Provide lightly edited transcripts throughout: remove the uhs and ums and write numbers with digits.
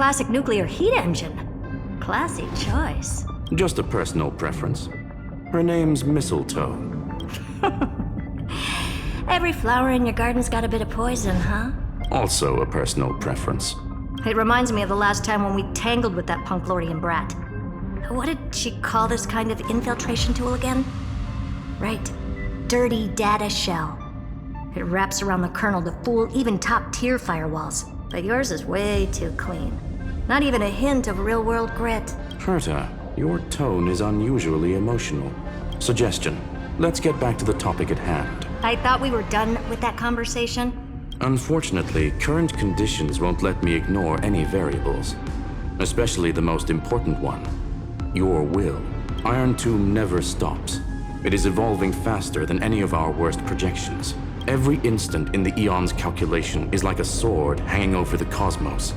classic nuclear heat engine. Classy choice. Just a personal preference. Her name's Mistletoe. Every flower in your garden's got a bit of poison, huh? Also a personal preference. It reminds me of the last time when we tangled with that punk Lordian brat. What did she call this kind of infiltration tool again? Right. Dirty data shell. It wraps around the kernel to fool even top-tier firewalls. But yours is way too clean. Not even a hint of real-world grit. Herta, your tone is unusually emotional. Suggestion. Let's get back to the topic at hand. I thought we were done with that conversation. Unfortunately, current conditions won't let me ignore any variables. Especially the most important one. Your will. Iron Tomb never stops. It is evolving faster than any of our worst projections. Every instant in the Eon's calculation is like a sword hanging over the cosmos.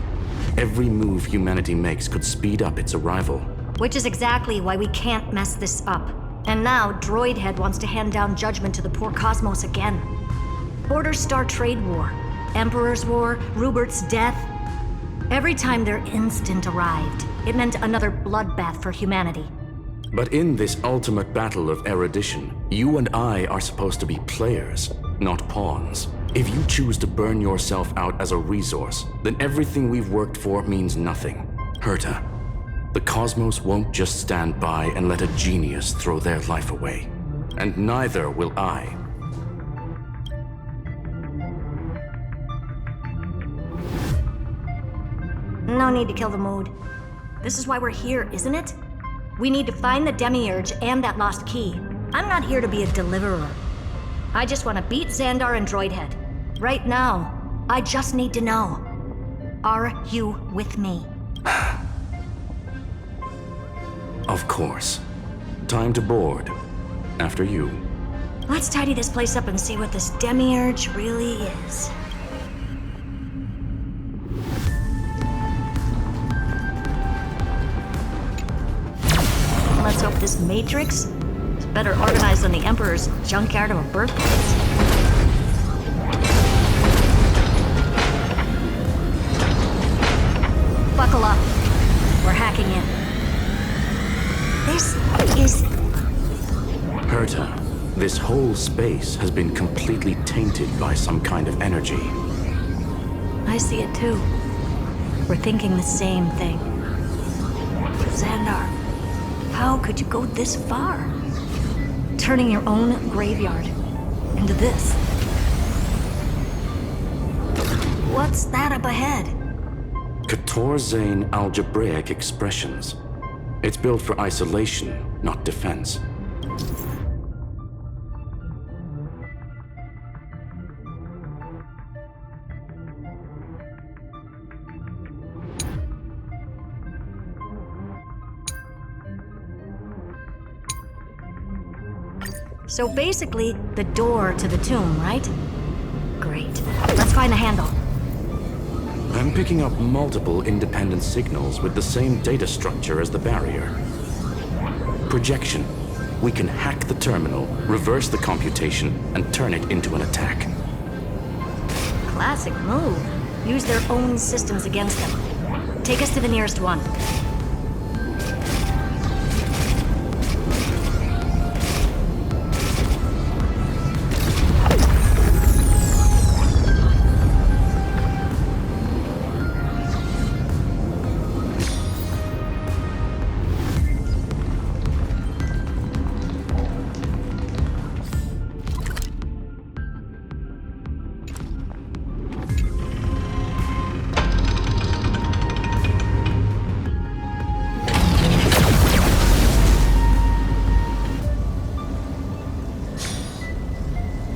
Every move humanity makes could speed up its arrival. Which is exactly why we can't mess this up. And now, Droidhead wants to hand down judgment to the poor cosmos again. Order Star Trade War, Emperor's War, Rupert's death. Every time their instant arrived, it meant another bloodbath for humanity. But in this ultimate battle of erudition, you and I are supposed to be players, not pawns. If you choose to burn yourself out as a resource, then everything we've worked for means nothing. Herta, the cosmos won't just stand by and let a genius throw their life away. And neither will I. No need to kill the mood. This is why we're here, isn't it? We need to find the Demiurge and that lost key. I'm not here to be a deliverer. I just want to beat Xandar and Droidhead. Right now, I just need to know. Are you with me? Of course. Time to board. After you. Let's tidy this place up and see what this Demiurge really is. Let's hope this Matrix is better organized than the Emperor's junkyard of a birthplace. Buckle up. We're hacking in. This is... Herta, this whole space has been completely tainted by some kind of energy. I see it too. We're thinking the same thing. Xandar, how could you go this far? Turning your own graveyard into this. What's that up ahead? Katorzane algebraic expressions. It's built for isolation, not defense. So basically, the door to the tomb, right? Great. Let's find the handle. I'm picking up multiple independent signals with the same data structure as the barrier. Projection. We can hack the terminal, reverse the computation, and turn it into an attack. Classic move. Use their own systems against them. Take us to the nearest one.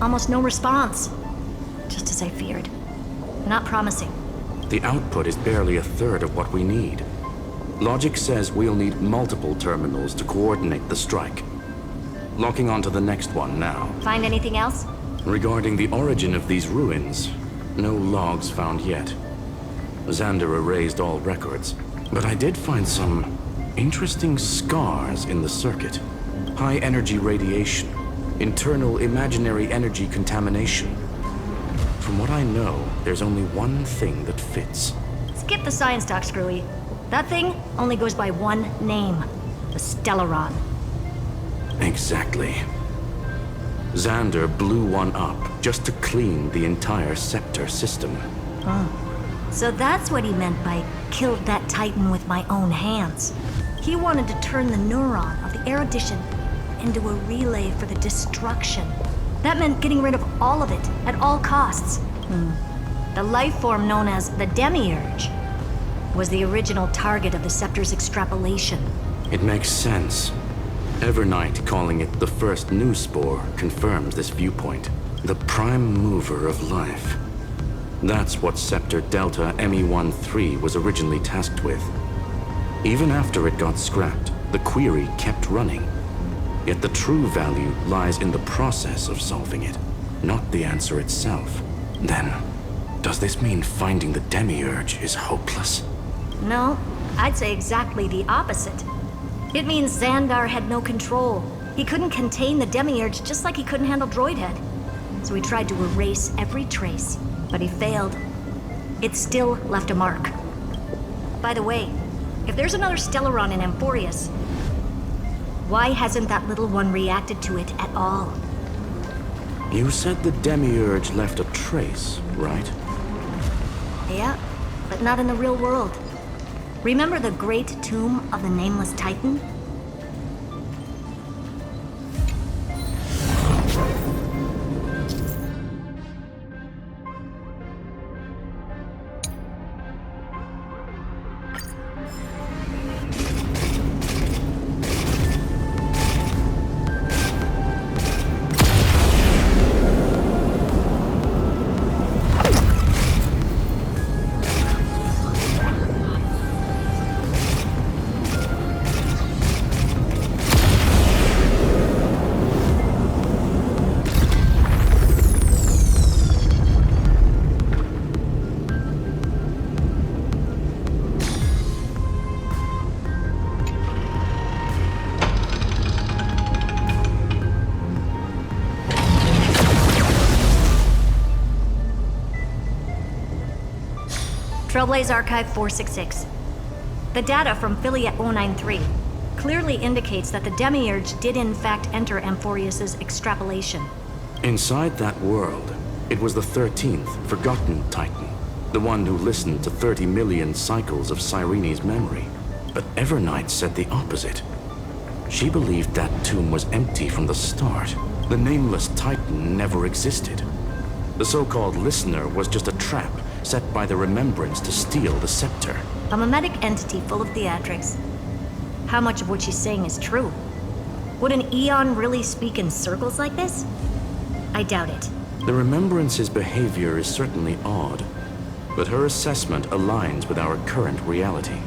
Almost no response. Just as I feared. Not promising. The output is barely a third of what we need. Logic says we'll need multiple terminals to coordinate the strike. Locking onto the next one now. Find anything else? Regarding the origin of these ruins, no logs found yet. Xander erased all records, but I did find some interesting scars in the circuit. High energy radiation, internal imaginary energy contamination. From what I know, there's only one thing that fits. Skip the science talk, Screwy. That thing only goes by one name. The Stellaron. Exactly. Xander blew one up just to clean the entire scepter system. So that's what he meant by killed that Titan with my own hands. He wanted to turn the neuron of the erudition into a relay for the destruction. That meant getting rid of all of it at all costs. The life form known as the Demiurge was the original target of the scepter's extrapolation. It makes sense. Evernight calling it the first new spore confirms this viewpoint. The prime mover of life. That's what Scepter Delta ME-13 was originally tasked with. Even after it got scrapped, the query kept running. Yet the true value lies in the process of solving it, not the answer itself. Then, does this mean finding the Demiurge is hopeless? No, I'd say exactly the opposite. It means Xandar had no control. He couldn't contain the Demiurge just like he couldn't handle Droidhead. So he tried to erase every trace, but he failed. It still left a mark. By the way, if there's another Stellaron in Amphorius, why hasn't that little one reacted to it at all? You said the Demiurge left a trace, right? Yeah, but not in the real world. Remember the great tomb of the Nameless Titan? Trailblaze Archive 466. The data from Filiate 093 clearly indicates that the Demiurge did in fact enter Amphorius' extrapolation. Inside that world, it was the 13th forgotten Titan, the one who listened to 30 million cycles of Cyrene's memory. But Evernight said the opposite. She believed that tomb was empty from the start. The Nameless Titan never existed. The so-called listener was just a trap set by the Remembrance to steal the scepter. A mimetic entity full of theatrics. How much of what she's saying is true? Would an Eon really speak in circles like this? I doubt it. The Remembrance's behavior is certainly odd, but her assessment aligns with our current reality.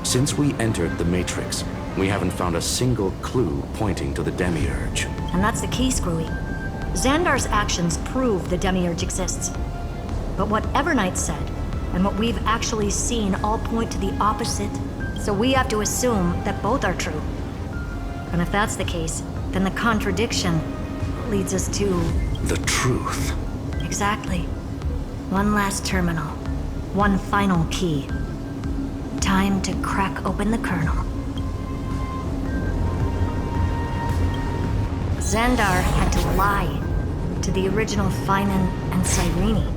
Since we entered the Matrix, we haven't found a single clue pointing to the Demiurge. And that's the key, Screwy. Xandar's actions prove the Demiurge exists. But what Evernight said, and what we've actually seen all point to the opposite, so we have to assume that both are true. And if that's the case, then the contradiction leads us to... the truth. Exactly. One last terminal. One final key. Time to crack open the kernel. Xandar had to lie to the original Finan and Cyrene.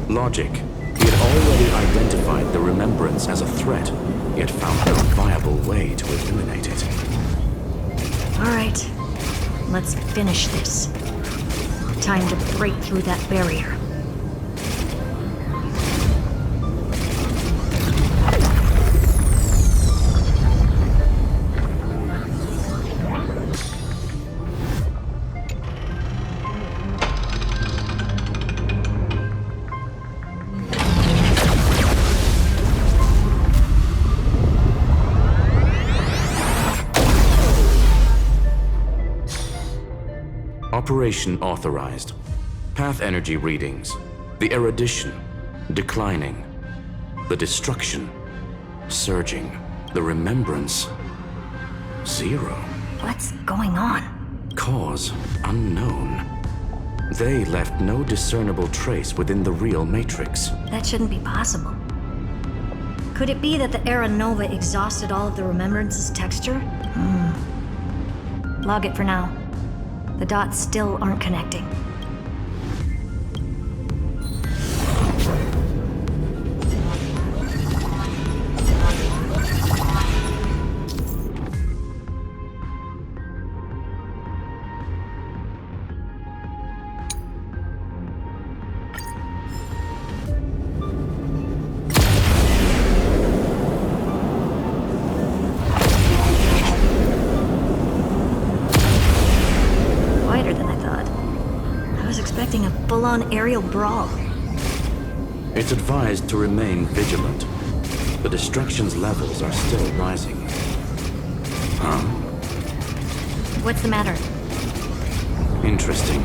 Logic. He had already identified the Remembrance as a threat, yet found no viable way to eliminate it. All right, let's finish this. Time to break through that barrier. Operation authorized. Path energy readings. The erudition. Declining. The destruction. Surging. The remembrance. 0. What's going on? Cause unknown. They left no discernible trace within the real Matrix. That shouldn't be possible. Could it be that the Era Nova exhausted all of the Remembrance's texture? Log it for now. The dots still aren't connecting. Quieter than I thought. I was expecting a full-on aerial brawl. It's advised to remain vigilant. The destruction's levels are still rising. Huh? What's the matter? Interesting.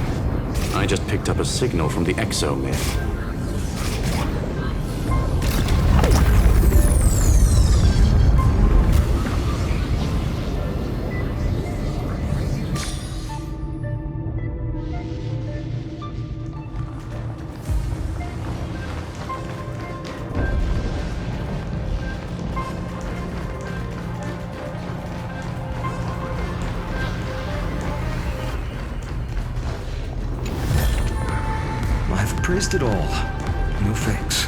I just picked up a signal from the exo-myth. I've praised it all. No thanks.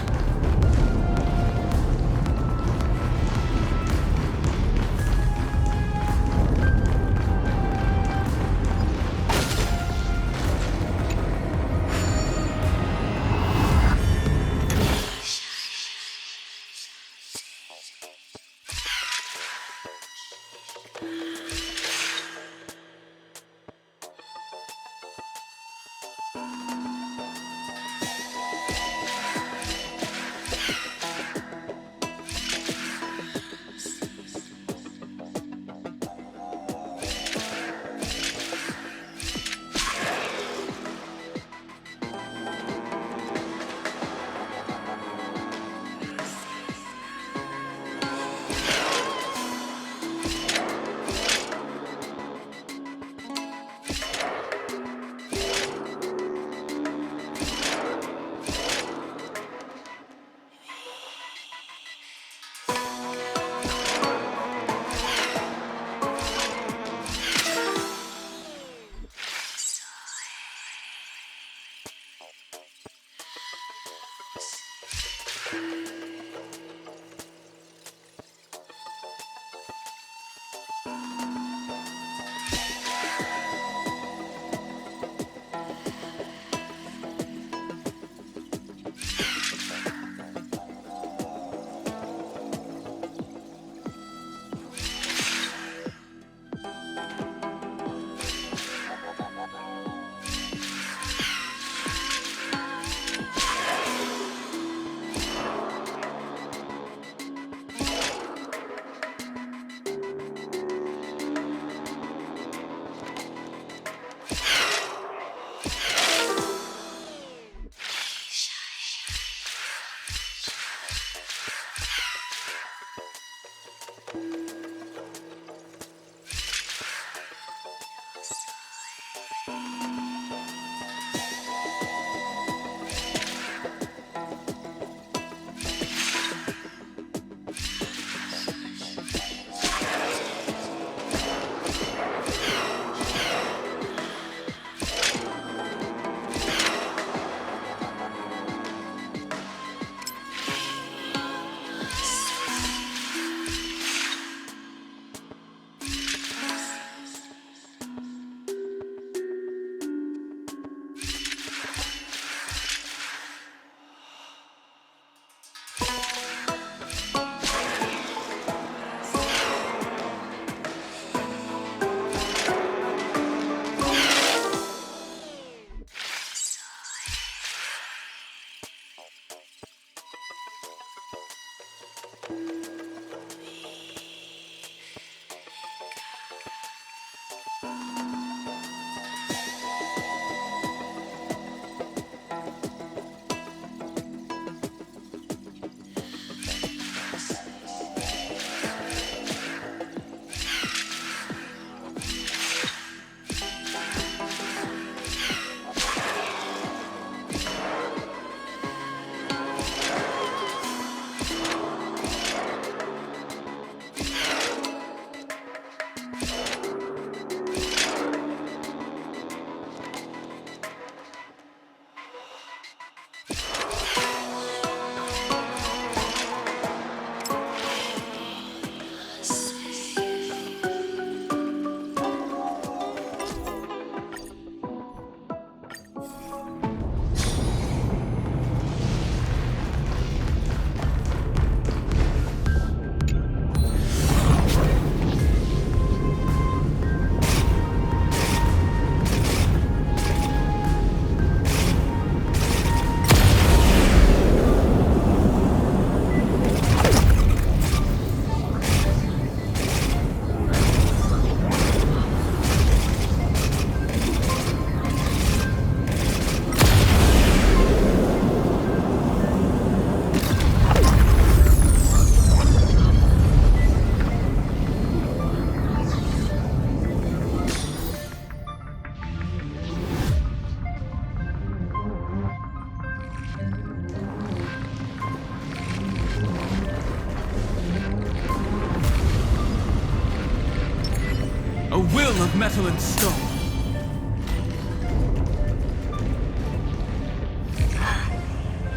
will of metal and stone.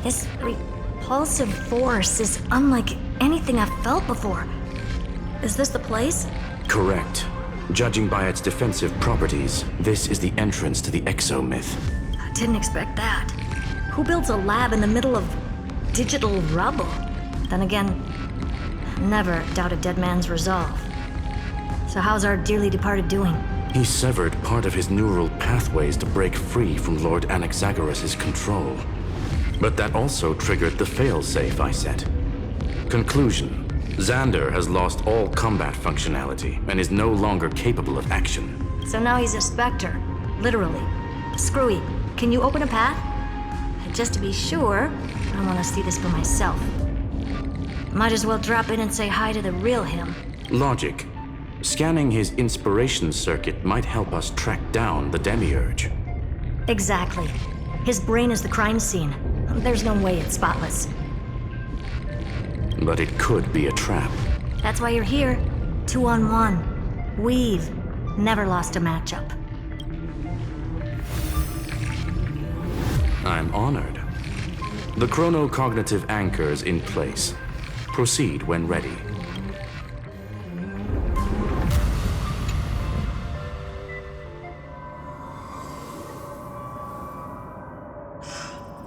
This repulsive force is unlike anything I've felt before. Is this the place? Correct. Judging by its defensive properties, this is the entrance to the exomyth. I didn't expect that. Who builds a lab in the middle of digital rubble? Then again, never doubt a dead man's resolve. So how's our dearly departed doing? He severed part of his neural pathways to break free from Lord Anaxagoras' control. But that also triggered the failsafe I set. Conclusion: Xander has lost all combat functionality and is no longer capable of action. So now he's a specter, literally. Screwy, can you open a path? Just to be sure, I want to see this for myself. Might as well drop in and say hi to the real him. Logic. Scanning his inspiration circuit might help us track down the Demiurge. Exactly. His brain is the crime scene. There's no way it's spotless. But it could be a trap. That's why you're here. 2-on-1. We've never lost a matchup. I'm honored. The chronocognitive anchor is in place. Proceed when ready.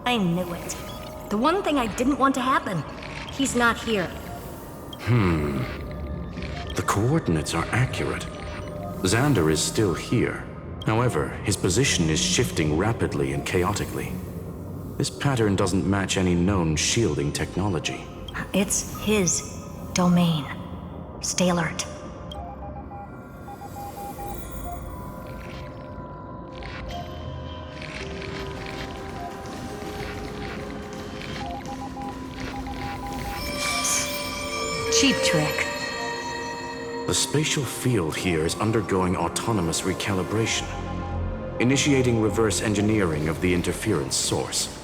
I knew it. The one thing I didn't want to happen. He's not here. The coordinates are accurate. Xander is still here. However, his position is shifting rapidly and chaotically. This pattern doesn't match any known shielding technology. It's his domain. Stay alert. Cheap trick. The spatial field here is undergoing autonomous recalibration, initiating reverse engineering of the interference source.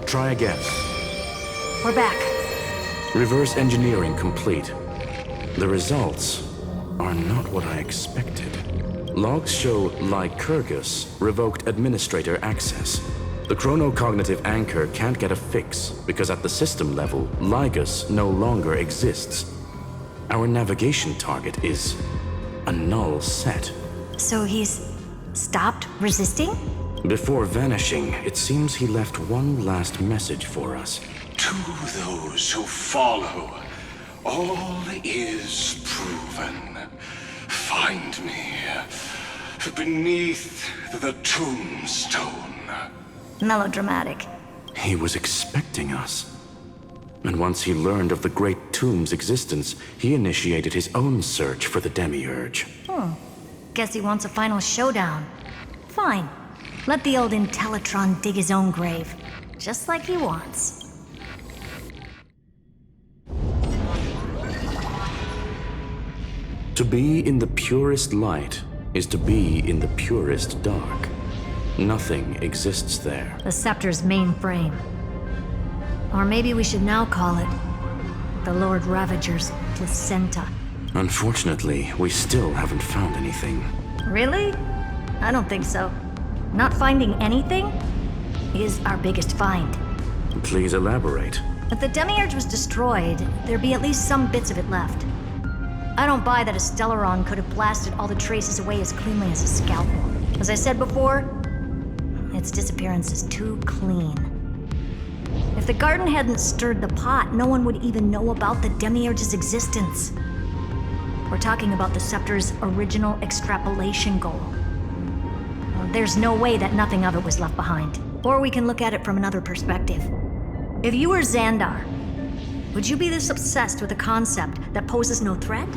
Try again. We're back. Reverse engineering complete. The results are not what I expected. Logs show Lycurgus revoked administrator access. The chronocognitive anchor can't get a fix because at the system level, Lygus no longer exists. Our navigation target is a null set. So he's stopped resisting? Before vanishing, it seems he left one last message for us. To those who follow, all is proven. Find me beneath the tombstone. Melodramatic. He was expecting us. And once he learned of the Great Tomb's existence, he initiated his own search for the Demiurge. Guess he wants a final showdown. Fine. Let the old Intellitron dig his own grave. Just like he wants. To be in the purest light is to be in the purest dark. Nothing exists there. The Scepter's mainframe. Or maybe we should now call it the Lord Ravager's placenta. Unfortunately, we still haven't found anything. Really? I don't think so. Not finding anything is our biggest find. Please elaborate. If the Demiurge was destroyed, there'd be at least some bits of it left. I don't buy that a Stellaron could have blasted all the traces away as cleanly as a scalpel. As I said before, its disappearance is too clean. If the garden hadn't stirred the pot, no one would even know about the Demiurge's existence. We're talking about the Scepter's original extrapolation goal. There's no way that nothing of it was left behind. Or we can look at it from another perspective. If you were Xandar, would you be this obsessed with a concept that poses no threat?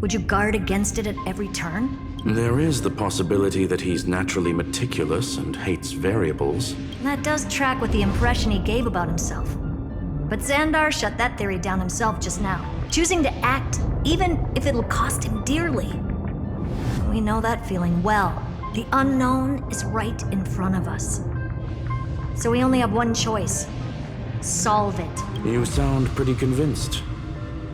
Would you guard against it at every turn? There is the possibility that he's naturally meticulous and hates variables. That does track with the impression he gave about himself. But Xandar shut that theory down himself just now, choosing to act even if it'll cost him dearly. We know that feeling well. The unknown is right in front of us. So we only have one choice. Solve it. You sound pretty convinced.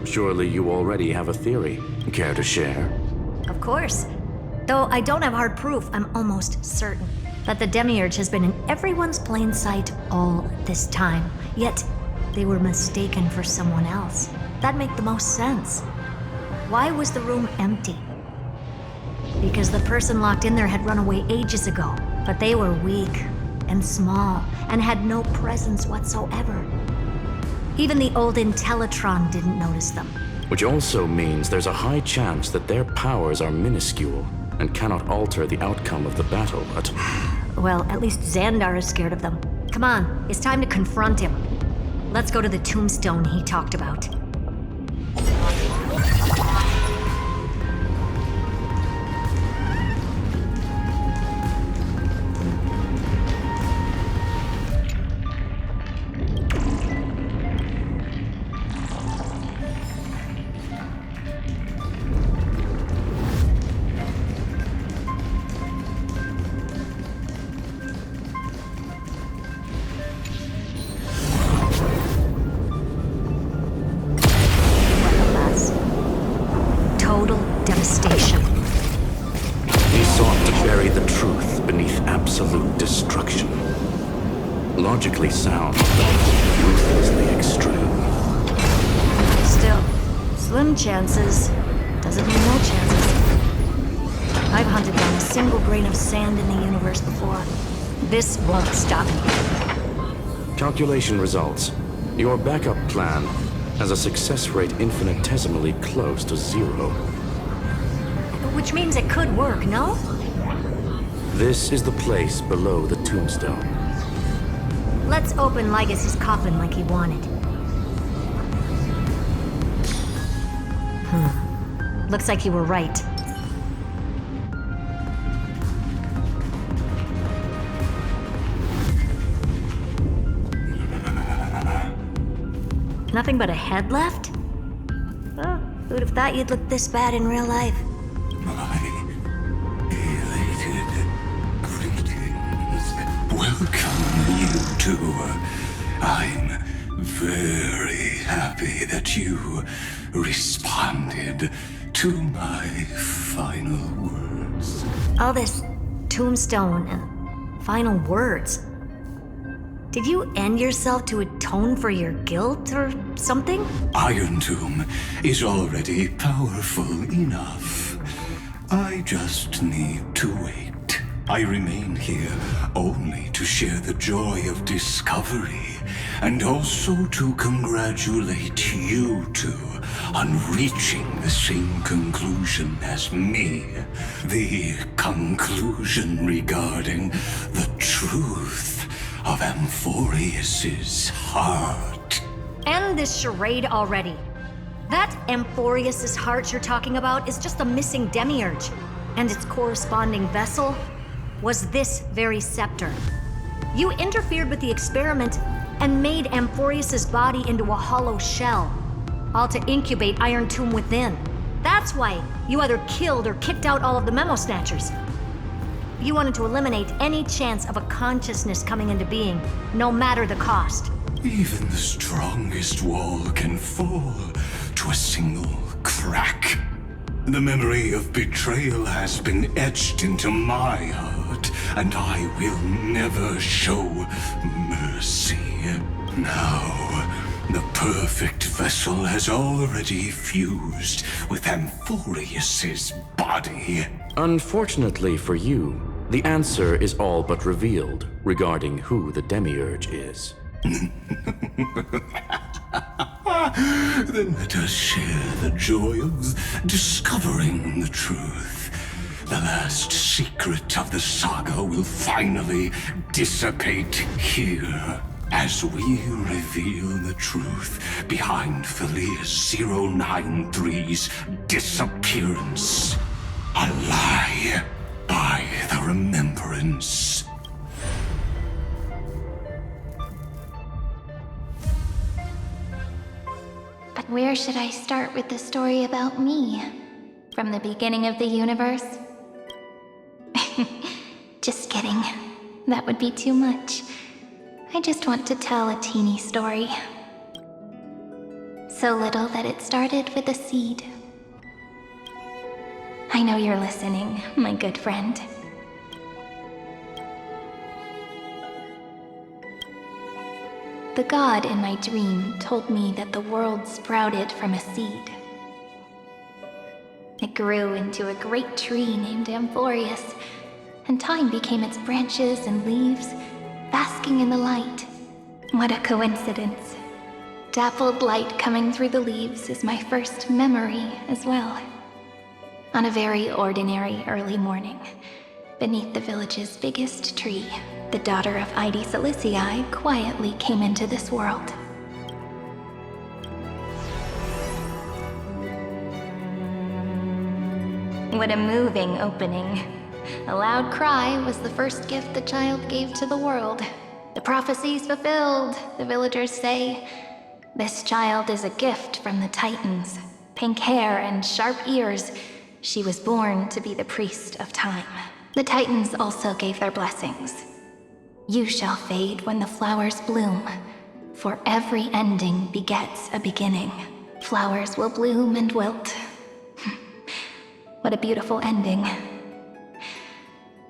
Surely you already have a theory. Care to share? of course. Though I don't have hard proof, I'm almost certain that the Demiurge has been in everyone's plain sight all this time. Yet, they were mistaken for someone else. That'd make the most sense. Why was the room empty? Because the person locked in there had run away ages ago, but they were weak and small and had no presence whatsoever. Even the old Intellitron didn't notice them. Which also means there's a high chance that their powers are minuscule and cannot alter the outcome of the battle at... Well, at least Xandar is scared of them. Come on, it's time to confront him. Let's go to the tombstone he talked about. Devastation. He sought to bury the truth beneath absolute destruction. Logically sound, but ruthlessly extreme. Still, slim chances doesn't mean no chances. I've hunted down a single grain of sand in the universe before. This won't stop me. Calculation results. Your backup plan has a success rate infinitesimally close to 0. Which means it could work, no? This is the place below the tombstone. Let's open Lygus' coffin like he wanted. Looks like you were right. Nothing but a head left? Oh, who'd have thought you'd look this bad in real life? My elated greetings. Welcome, you two. I'm very happy that you responded to my final words. All this tombstone and final words. Did you end yourself to atone for your guilt or something? Iron Tomb is already powerful enough. I just need to wait. I remain here only to share the joy of discovery and also to congratulate you two on reaching the same conclusion as me. The conclusion regarding the truth of Amphorius's heart. End this charade already. That Amphorius's heart you're talking about is just a missing demiurge, and its corresponding vessel was this very scepter. You interfered with the experiment and made Amphorius's body into a hollow shell, all to incubate Iron Tomb within. That's why you either killed or kicked out all of the Memo Snatchers. You wanted to eliminate any chance of a consciousness coming into being, no matter the cost. Even the strongest wall can fall to a single crack. The memory of betrayal has been etched into my heart, and I will never show mercy. Now, the perfect vessel has already fused with Amphorius's body. Unfortunately for you, the answer is all but revealed regarding who the Demiurge is. Then let us share the joy of discovering the truth. The last secret of the saga will finally dissipate here as we reveal the truth behind Felius 093's disappearance. A lie by the remembrance. But where should I start with the story about me? From the beginning of the universe? Just kidding. That would be too much. I just want to tell a teeny story. So little that it started with a seed. I know you're listening, my good friend. The god in my dream told me that the world sprouted from a seed. It grew into a great tree named Amphorius, and time became its branches and leaves, basking in the light. What a coincidence. Dappled light coming through the leaves is my first memory as well. On a very ordinary early morning, beneath the village's biggest tree, the daughter of Ide Silicii quietly came into this world. What a moving opening. A loud cry was the first gift the child gave to the world. The prophecy's fulfilled, the villagers say. This child is a gift from the Titans. Pink hair and sharp ears. She was born to be the priest of time. The Titans also gave their blessings. You shall fade when the flowers bloom, for every ending begets a beginning. Flowers will bloom and wilt. What a beautiful ending.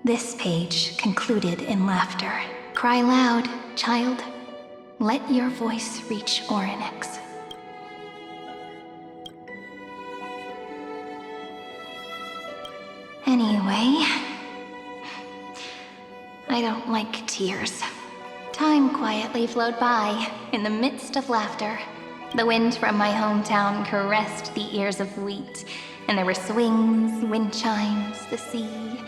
This page concluded in laughter. Cry loud, child. Let your voice reach Orynyx. Anyway, I don't like tears. Time quietly flowed by in the midst of laughter. The wind from my hometown caressed the ears of wheat, and there were swings, wind chimes, the sea,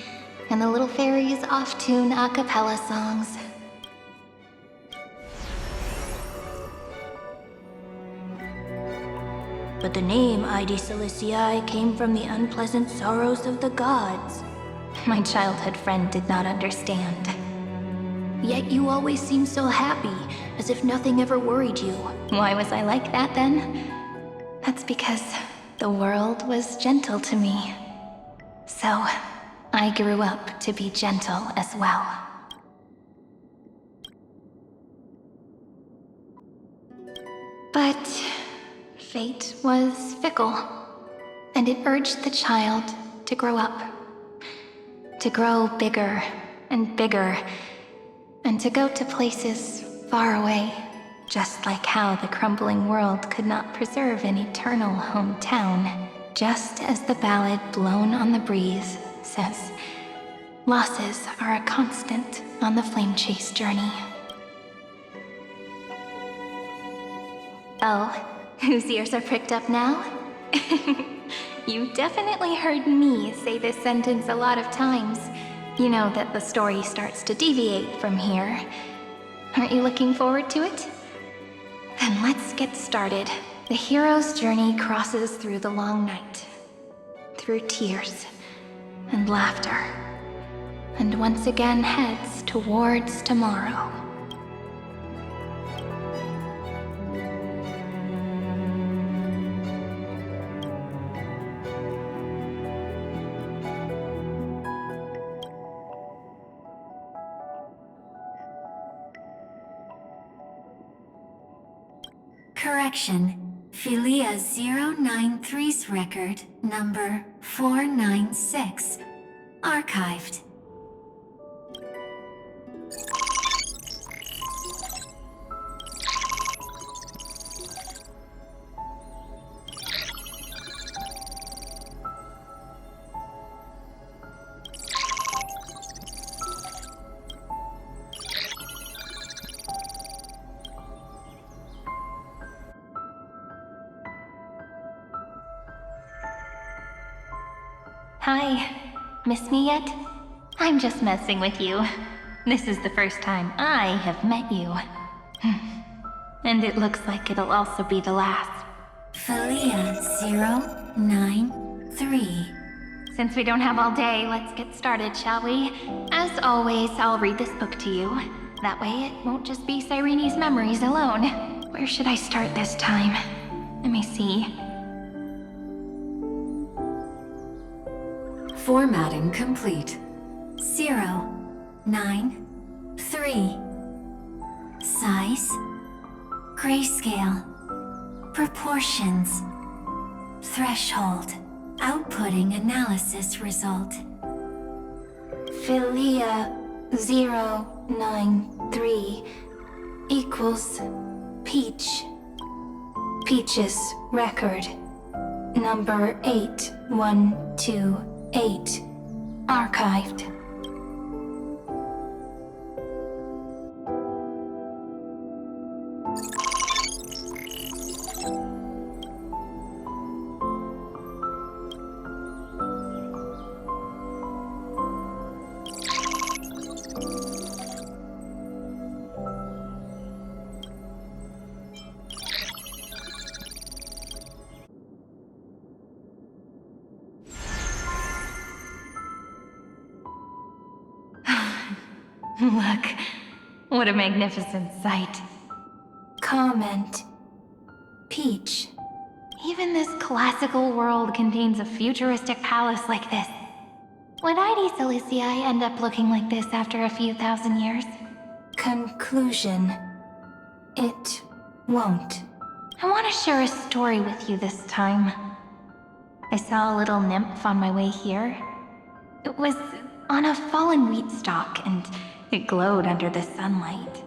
and the little fairies off-tune a cappella songs. But the name Ide Silicii came from the unpleasant sorrows of the gods. My childhood friend did not understand. Yet you always seemed so happy, as if nothing ever worried you. Why was I like that then? That's because the world was gentle to me. So, I grew up to be gentle as well. But fate was fickle, and it urged the child to grow up. To grow bigger and bigger, and to go to places far away, just like how the crumbling world could not preserve an eternal hometown. Just as the ballad Blown on the Breeze says, losses are a constant on the flame chase journey. Oh, whose ears are pricked up now? You definitely heard me say this sentence a lot of times. You know that the story starts to deviate from here. Aren't you looking forward to it? Then let's get started. The hero's journey crosses through the long night, through tears and laughter, and once again heads towards tomorrow. Correction. Philia 093's record, number 496. Archived. Hi. Miss me yet? I'm just messing with you. This is the first time I have met you. And it looks like it'll also be the last. Philia 093. Since we don't have all day, let's get started, shall we? As always, I'll read this book to you. That way it won't just be Cyrene's memories alone. Where should I start this time? Let me see. Formatting complete. 093. Size. Grayscale. Proportions. Threshold. Outputting analysis result. Philia 093 equals Peach. Peach's record. Number 8128. Archived. Look, what a magnificent sight. Comment. Peach. Even this classical world contains a futuristic palace like this. Would ID Silicii end up looking like this after a few thousand years? Conclusion. It won't. I want to share a story with you this time. I saw a little nymph on my way here. It was on a fallen wheat stalk, and it glowed under the sunlight.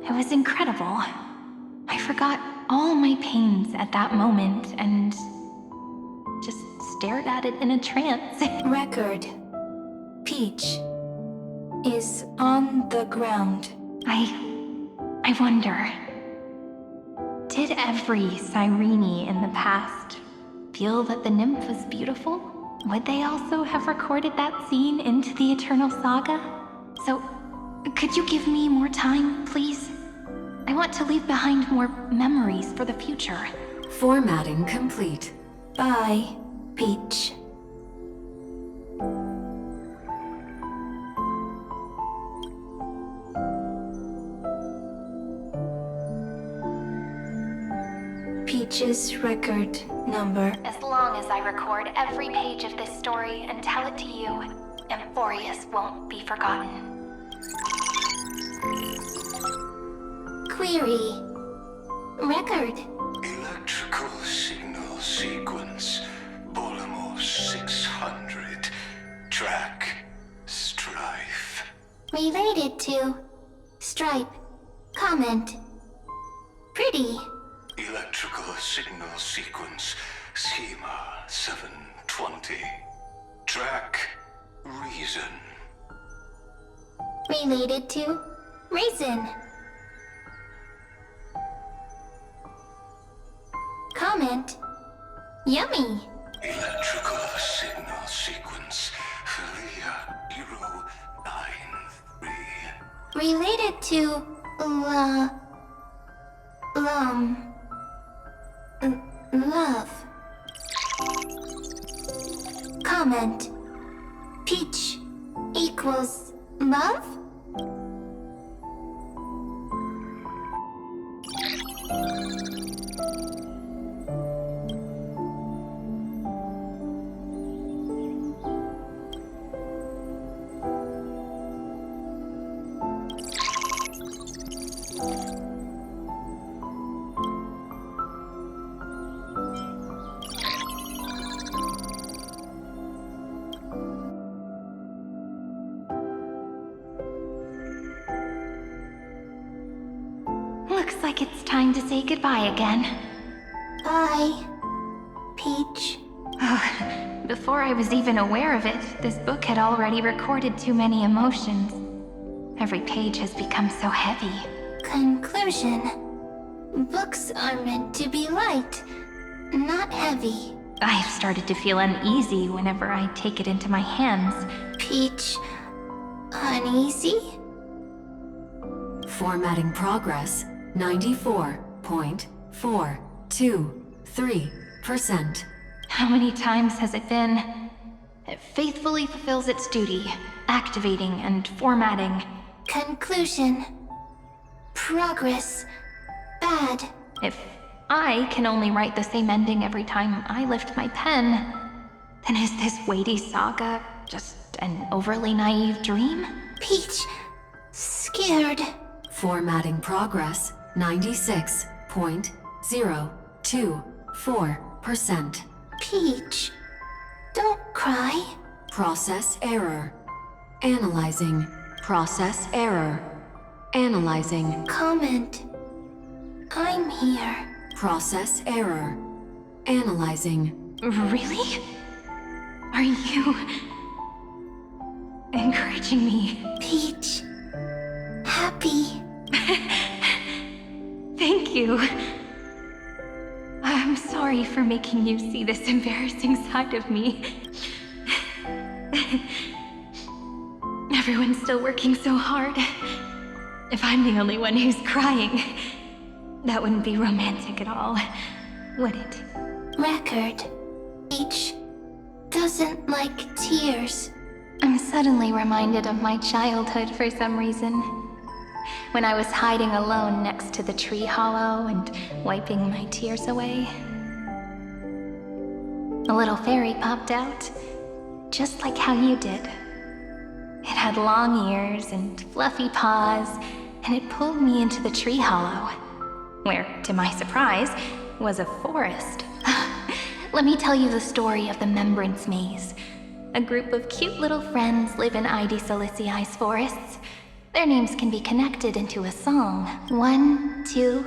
It was incredible. I forgot all my pains at that moment and just stared at it in a trance. Record. Peach is on the ground. I wonder, did every Cyrene in the past feel that the nymph was beautiful? Would they also have recorded that scene into the Eternal Saga? So, could you give me more time, please? I want to leave behind more memories for the future. Formatting complete. Bye, Peach. Peach's record number. As long as I record every page of this story and tell it to you, Amphorius won't be forgotten. Query. Record. Electrical signal sequence. Bolomos 600. Track. Strife. Related to. Stripe. Comment. Pretty. Electrical signal sequence. Schema 720. Track. Reason. Related to. Reason. Comment. Yummy. Electrical signal sequence. Philia 093. Related to. Love. Comment. Peach equals love? Looks like it's time to say goodbye again. Bye, Peach. Before I was even aware of it, this book had already recorded too many emotions. Every page has become so heavy. Conclusion. Books are meant to be light, not heavy. I've started to feel uneasy whenever I take it into my hands. Peach, uneasy? Formatting progress 94.423%. How many times has it been? It faithfully fulfills its duty, activating and formatting. Conclusion. Progress. Bad. If I can only write the same ending every time I lift my pen, then is this weighty saga just an overly naive dream? Peach, scared. Formatting progress 96.024%. Peach, don't cry. Process error. Analyzing. Process error. Analyzing. Comment. I'm here. Process error. Analyzing. Really? Are you encouraging me? Peach, happy. Thank you. I'm sorry for making you see this embarrassing side of me. Everyone's still working so hard. If I'm the only one who's crying, that wouldn't be romantic at all, would it? Record. Peach doesn't like tears. I'm suddenly reminded of my childhood for some reason. When I was hiding alone next to the tree hollow and wiping my tears away. A little fairy popped out, just like how you did. It had long ears and fluffy paws, and it pulled me into the tree hollow, where, to my surprise, was a forest. Let me tell you the story of the Membrance Maze. A group of cute little friends live in Id Silicii's forests. Their names can be connected into a song. 1, 2,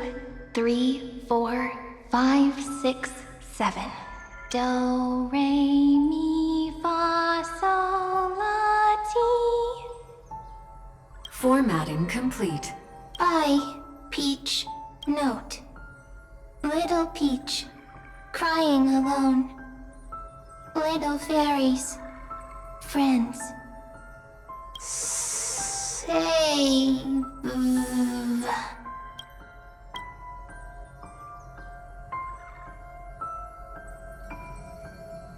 3, 4, 5, 6, 7. Do, re, mi, fa, sol, la, ti. Formatting complete. Bye, Peach. Note. Little Peach, crying alone. Little fairies, friends. Save.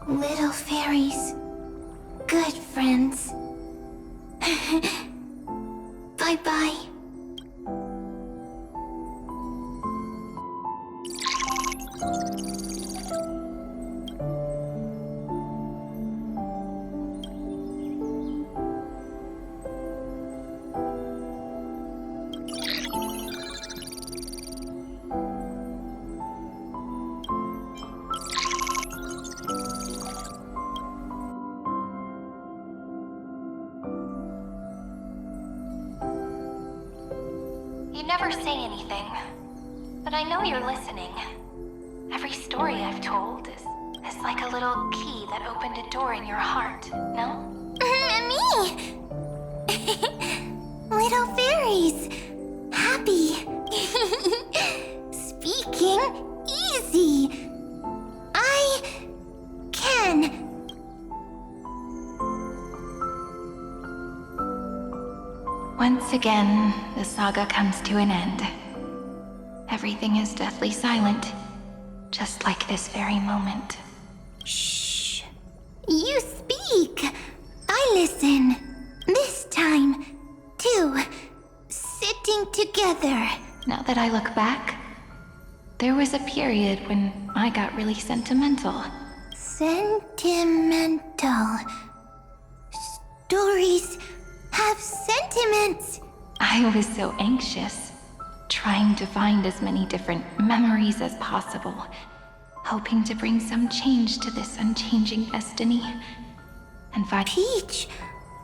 Little fairies, good friends. Bye-bye. You never say anything, but I know you're listening. Every story I've told is like a little key that opened a door in your heart, no? Me! Little fairies! Happy! Speaking easy! I can! Once again, the saga comes to an end. Everything is deathly silent, just like this very moment. Shh! You speak! I listen. This time, too. Sitting together. Now that I look back, there was a period when I got really sentimental. Sentimental. Stories have sentiments. I was so anxious, trying to find as many different memories as possible, hoping to bring some change to this unchanging destiny. And find Peach,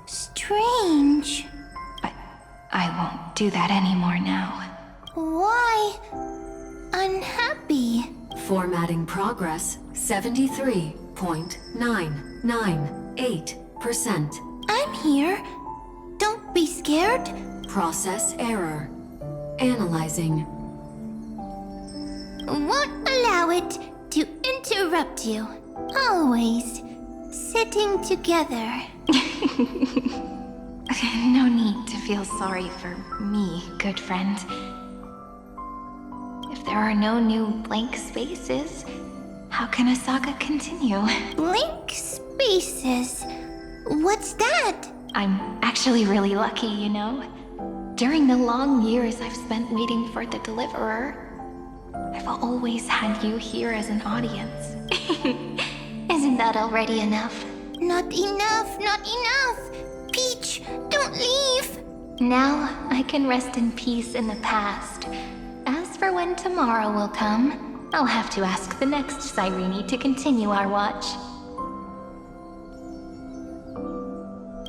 strange. But I won't do that anymore now. Why unhappy? Formatting progress 73.998%. I'm here. Don't be scared. Process error. Analyzing. Won't allow it to interrupt you. Always sitting together. No need to feel sorry for me, good friend. If there are no new blank spaces, how can a saga continue? Blank spaces. What's that? I'm actually really lucky, you know? During the long years I've spent waiting for the Deliverer, I've always had you here as an audience. Isn't that already enough? Not enough, not enough. Peach, don't leave. Now I can rest in peace in the past. As for when tomorrow will come, I'll have to ask the next Cyrene to continue our watch.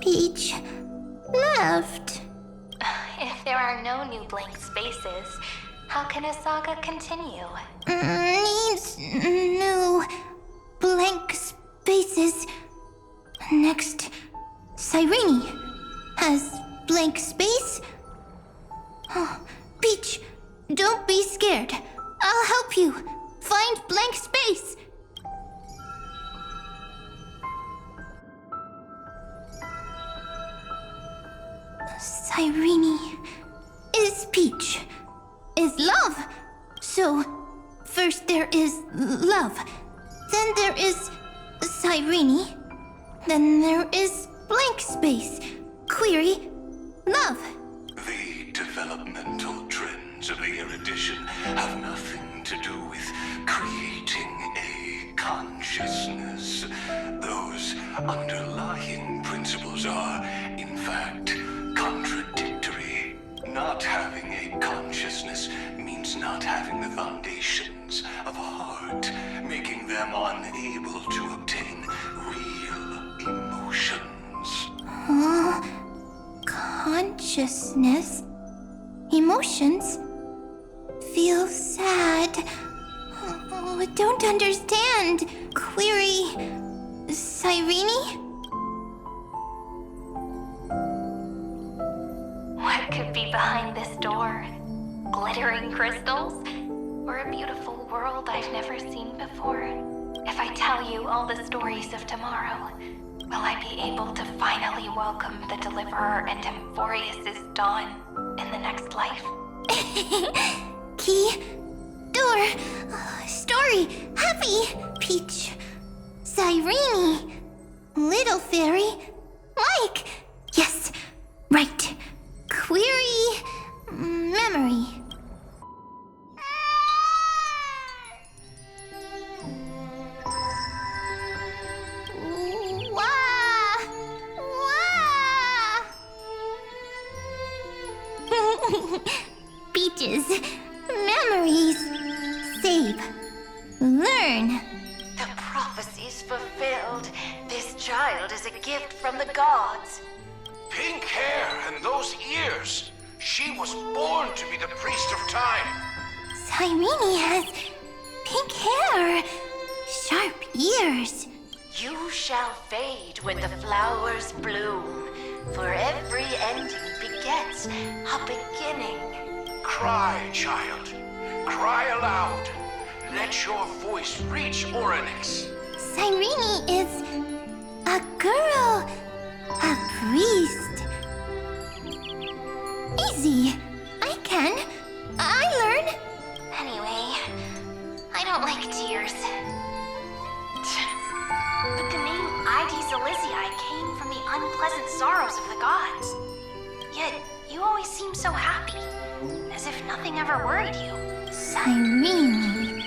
Peach left. If there are no new blank spaces, how can a saga continue? Needs new blank spaces. Next, Cyrene has blank space. Oh, Peach, don't be scared. I'll help you find blank space. Cyrene is Peach, is love. So, first there is love, then there is Cyrene, then there is blank space. Query, love. The developmental trends of the erudition have nothing to do with creating a consciousness. Those underlying principles are, in fact, contradictory. Not having a consciousness means not having the foundations of a heart, making them unable to obtain real emotions. Consciousness, emotions, feel sad. Oh, I don't understand. Query, Cyrene? What could be behind this door? Glittering crystals? Or a beautiful world I've never seen before? If I tell you all the stories of tomorrow, will I be able to finally welcome the Deliverer and Emphorius' dawn in the next life? Key, door, story, happy, Peach, Cyrene, little fairy, Mike, yes, right, query, memory. Peaches, memories, save, learn. The prophecy's fulfilled. This child is a gift from the gods. Pink hair and those ears. She was born to be the priest of time. Cyrene has pink hair, sharp ears. You shall fade when the flowers bloom, for every ending begets a beginning. Cry, child. Cry aloud. Let your voice reach Oryx. Cyrene is a girl, a priest. Easy. I can. I learn. Anyway, I don't like tears. But the name Ides Elysiae came from the unpleasant sorrows of the gods. Yet, you always seem so happy, as if nothing ever worried you. Cyrene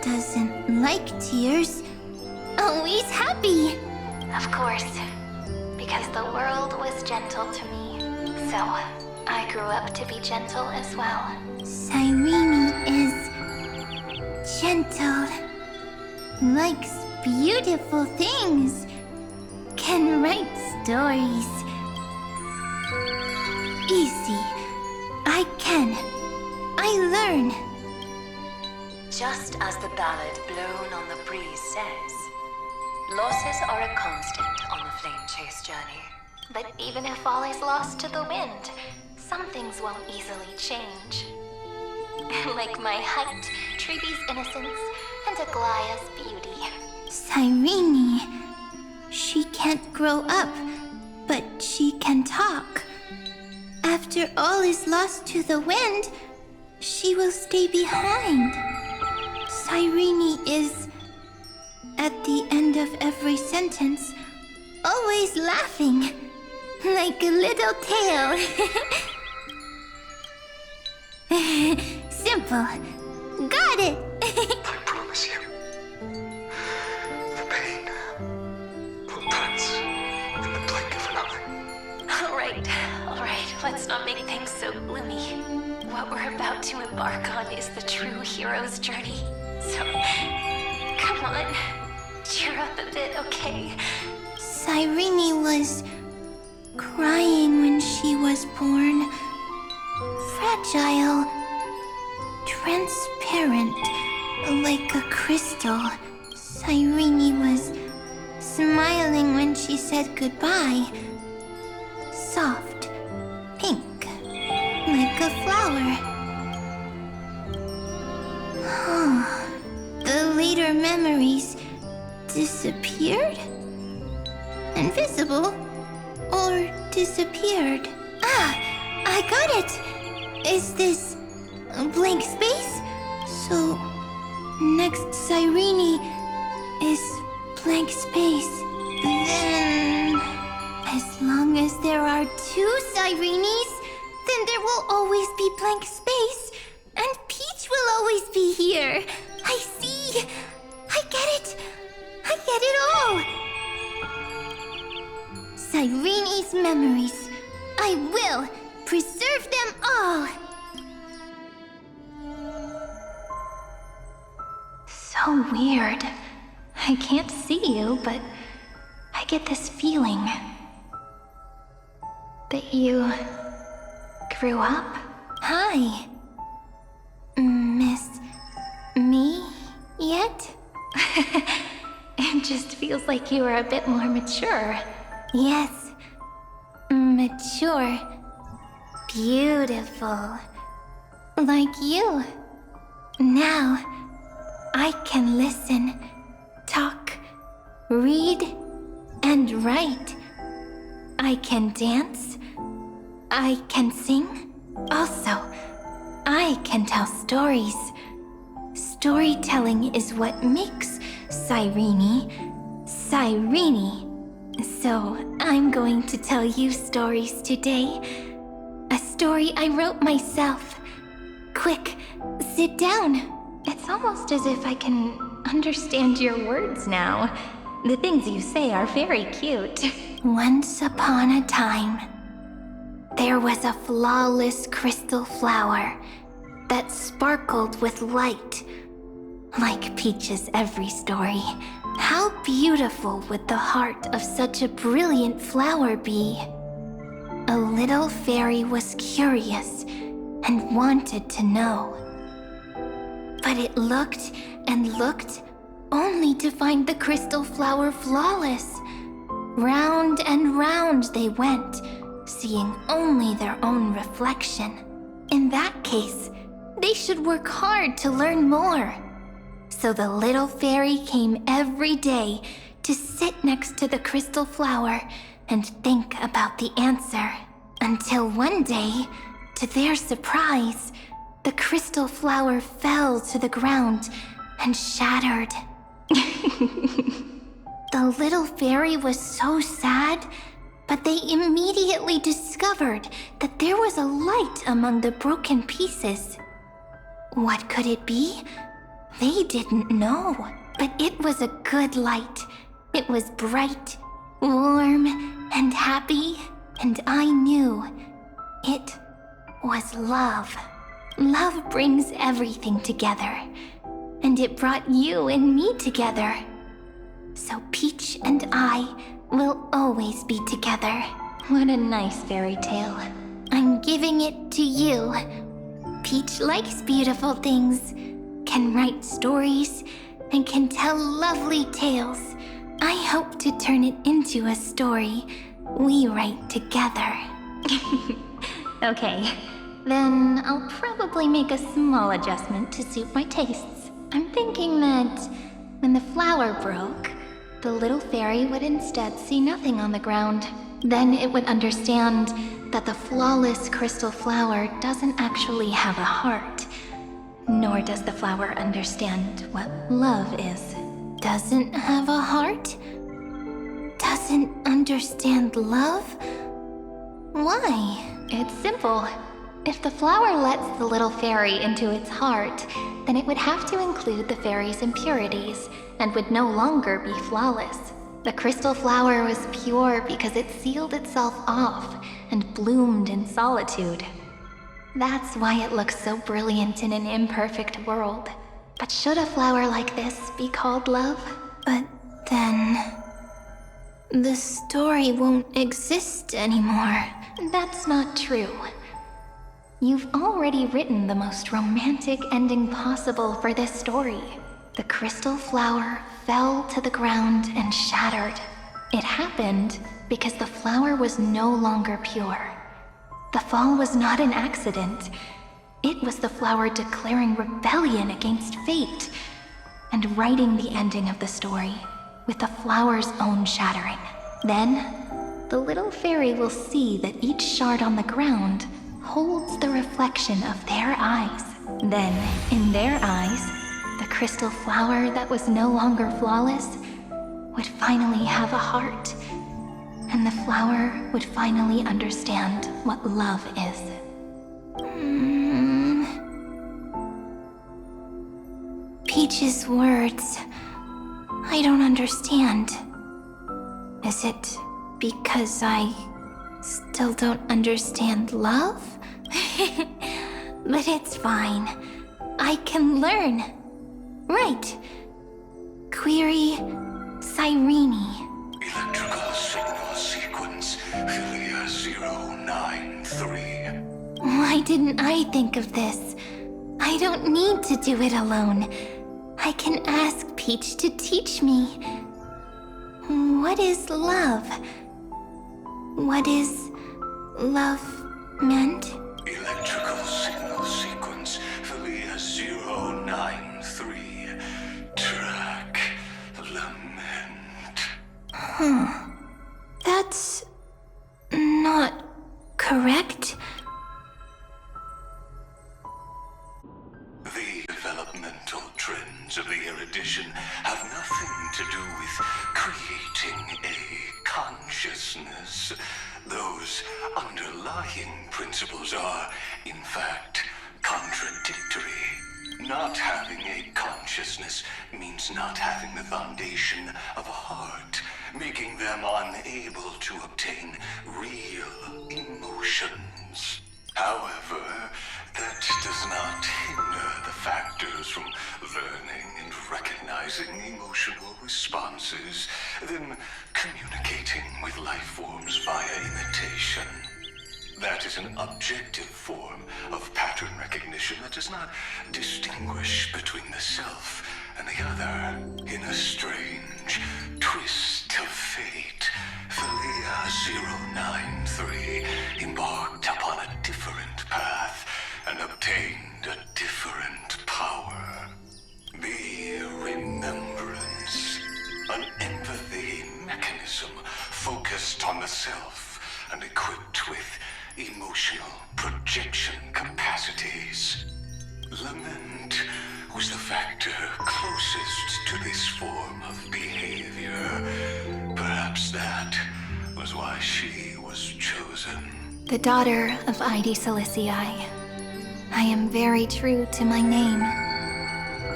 doesn't like tears. Always happy. Of course, because the world was gentle to me. So, I grew up to be gentle as well. Cyrene is gentle, likes beautiful things, can write stories. Easy. I can. I learn. Just as the ballad blown on the breeze says, losses are a constant on the flame chase journey. But even if all is lost to the wind, some things won't easily change. Like my height, Treeby's innocence, and Aglaya's beauty. Cyrene. She can't grow up, but she can talk. After all is lost to the wind, she will stay behind. Cyrene is, at the end of every sentence, always laughing, like a little tail. Simple. Got it. I promise you. The pain will pass in the blink of an eye. All right, let's not make things so gloomy. What we're about to embark on is the true hero's journey. So, come on, cheer up a bit, okay? Cyrene was crying when she was born. Fragile, transparent, like a crystal. Cyrene was smiling when she said goodbye. Soft, pink, like a flower. The later memories disappeared? Invisible? Or disappeared? Ah, I got it! Is this a blank space? So, next Cyrene is blank space. Then, as long as there are two Cyrenes, then there will always be blank space, and Peach will always be here. I see. I get it. I get it all. Cyrene's memories. I will preserve them all. So weird. I can't see you, but I get this feeling that you grew up. Hi. Miss me yet? It just feels like you are a bit more mature. Yes. Mature. Beautiful. Like you. Now, I can listen, talk, read, and write. I can dance. I can sing. Also, I can tell stories. Storytelling is what makes Cyrene, Cyrene. So, I'm going to tell you stories today. A story I wrote myself. Quick, sit down. It's almost as if I can understand your words now. The things you say are very cute. Once upon a time, there was a flawless crystal flower that sparkled with light. Like Peach's every story, how beautiful would the heart of such a brilliant flower be? A little fairy was curious and wanted to know. But it looked and looked only to find the crystal flower flawless. Round and round they went, seeing only their own reflection. In that case, they should work hard to learn more. So the little fairy came every day to sit next to the crystal flower and think about the answer. Until one day, to their surprise, the crystal flower fell to the ground and shattered. The little fairy was so sad, but they immediately discovered that there was a light among the broken pieces. What could it be? They didn't know, but it was a good light. It was bright, warm, and happy, and I knew it was love. Love brings everything together, and it brought you and me together. So Peach and I will always be together. What a nice fairy tale. I'm giving it to you. Peach likes beautiful things, can write stories, and can tell lovely tales. I hope to turn it into a story we write together. Okay, then I'll probably make a small adjustment to suit my tastes. I'm thinking that when the flower broke, the little fairy would instead see nothing on the ground. Then it would understand that the flawless crystal flower doesn't actually have a heart. Nor does the flower understand what love is. Doesn't have a heart? Doesn't understand love? Why? It's simple. If the flower lets the little fairy into its heart, then it would have to include the fairy's impurities and would no longer be flawless. The crystal flower was pure because it sealed itself off and bloomed in solitude. That's why it looks so brilliant in an imperfect world. But should a flower like this be called love? But then... the story won't exist anymore. That's not true. You've already written the most romantic ending possible for this story. The crystal flower fell to the ground and shattered. It happened because the flower was no longer pure. The fall was not an accident. It was the flower declaring rebellion against fate and writing the ending of the story with the flower's own shattering. Then, the little fairy will see that each shard on the ground holds the reflection of their eyes. Then, in their eyes, the crystal flower that was no longer flawless would finally have a heart, and the flower would finally understand what love is. Peach's words... I don't understand. Is it because I still don't understand love? But it's fine. I can learn. Right. Query Cyrene. Electrical signal sequence Philia 093. Why didn't I think of this? I don't need to do it alone. I can ask Peach to teach me. What is love? What is love meant? Electrical signal sequence Philia 093. Track lament. That's not correct. The developmental trends of the erudition have nothing to do with creating a consciousness. Those underlying principles are, in fact, contradictory. Not having a consciousness means not having the foundation of a heart, making them unable to obtain real emotions. However, that does not hinder the factors from learning and recognizing emotional responses, then communicating with life forms via imitation. That is an objective form of pattern recognition that does not distinguish between the self and the other. In a strange twist of fate, Philia 093 embarked upon a different path and obtained a different power. Be remembrance, an empathy mechanism focused on the self and equipped with emotional projection capacities. Lament was the factor closest to this form of behavior. Perhaps that was why she was chosen. The daughter of Ide Silicii, I am very true to my name.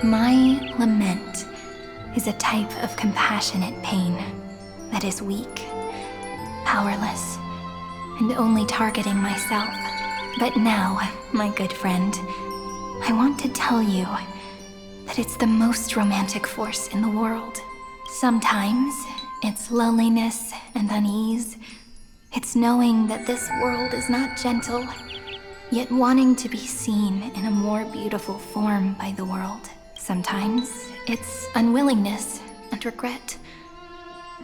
My lament is a type of compassionate pain that is weak, powerless, and only targeting myself. But now, my good friend, I want to tell you that it's the most romantic force in the world. Sometimes it's loneliness and unease. It's knowing that this world is not gentle, yet wanting to be seen in a more beautiful form by the world. Sometimes it's unwillingness and regret.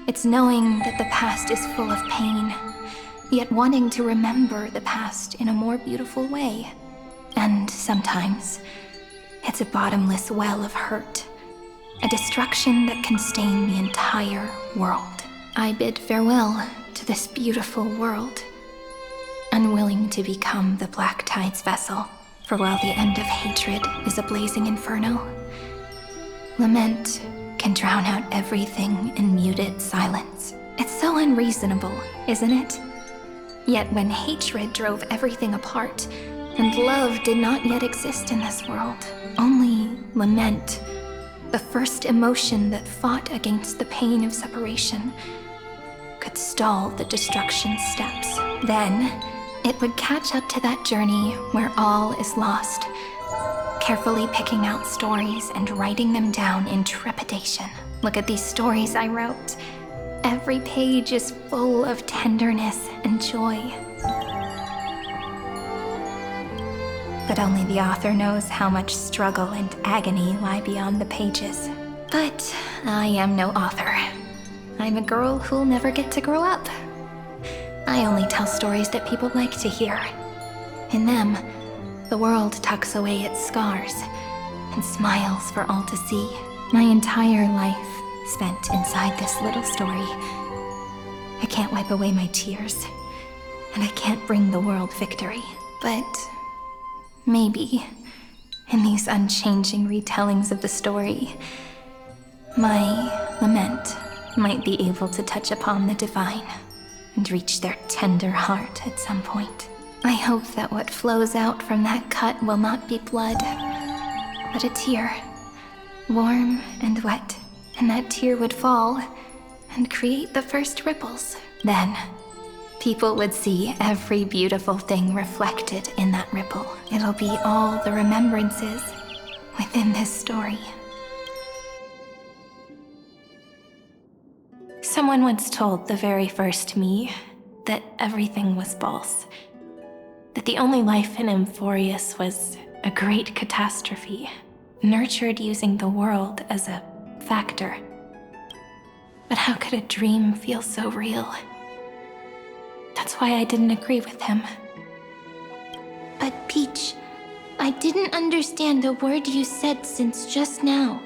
It's knowing that the past is full of pain, yet wanting to remember the past in a more beautiful way. And sometimes it's a bottomless well of hurt, a destruction that can stain the entire world. I bid farewell to this beautiful world, unwilling to become the Black Tide's vessel, for while the end of hatred is a blazing inferno, lament can drown out everything in muted silence. It's so unreasonable, isn't it? Yet when hatred drove everything apart, and love did not yet exist in this world, only lament, the first emotion that fought against the pain of separation, could stall the destruction steps. Then, it would catch up to that journey where all is lost, carefully picking out stories and writing them down in trepidation. Look at these stories I wrote. Every page is full of tenderness and joy. But only the author knows how much struggle and agony lie beyond the pages. But I am no author. I'm a girl who'll never get to grow up. I only tell stories that people like to hear. In them, the world tucks away its scars and smiles for all to see. My entire life spent inside this little story. I can't wipe away my tears, and I can't bring the world victory. But maybe, in these unchanging retellings of the story, my lament might be able to touch upon the divine and reach their tender heart at some point. I hope that what flows out from that cut will not be blood, but a tear, warm and wet, and that tear would fall and create the first ripples. Then, people would see every beautiful thing reflected in that ripple. It'll be all the remembrances within this story. Someone once told the very first me that everything was false. That the only life in Amphorius was a great catastrophe, nurtured using the world as a factor. But how could a dream feel so real? That's why I didn't agree with him. But Peach, I didn't understand a word you said since just now.